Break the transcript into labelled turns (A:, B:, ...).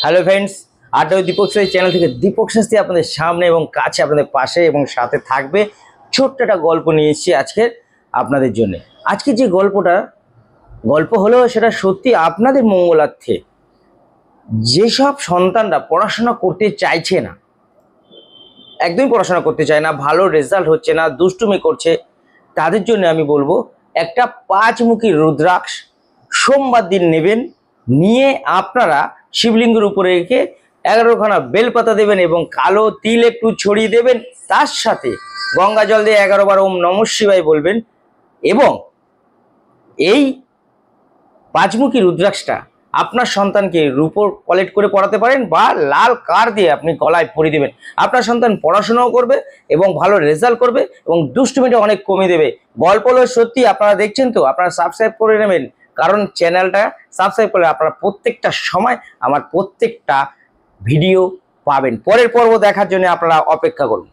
A: Hello friends, আড্ডা Dipak Shastri channel থেকে দীপক শাস্ত্রী আপনাদের সামনে এবং কাছে, আপনাদের পাশে এবং সাথে থাকবে। ছোট্ট একটা গল্প নিয়ে এসেছি আজকে আপনাদের জন্য। আজকে যে গল্প হলেও সেটা সত্যি আপনাদের মঙ্গলার্থে। যেসব সন্তানরা পড়াশোনা করতে চাইছে না, একদমই পড়াশোনা করতে চায় না, ভালো রেজাল্ট হচ্ছে না, দুষ্টুমি করছে, তাদের জন্য আমি বলবো একটা 5মুখী রুদ্রাক্ষ সোমবার দিন নেবেন। নিয়ে আপনারা শিবলিঙ্গের উপরে রেখে 11খানা বেলপাতা দেবেন এবং কালো তিল একটু ছড়িয়ে দেবেন। তার সাথে গঙ্গা জল দিয়ে 11বার ওম নমঃ শিবায় বলবেন। এবং এই 5মুখী রুদ্রাক্ষটা আপনার সন্তানকে রূপোর কলেক্ট করে পড়াতে পারেন বা লাল কার দিয়ে আপনি গলায় পরিয়ে দেবেন। আপনার সন্তান পড়াশোনাও করবে এবং ভালো রেজাল্ট করবে এবং দুষ্টুমিটা অনেক কমে দেবে। গল্প হলো সত্যি। আপনারা দেখছেন তো, আপনারা সাবস্ক্রাইব করে নেবেন, কারণ চ্যানেলটা সাবস্ক্রাইব করলে আপনারা প্রত্যেকটা সময় আমার প্রত্যেকটা ভিডিও পাবেন। পরের পর্ব দেখার জন্য আপনারা অপেক্ষা করুন।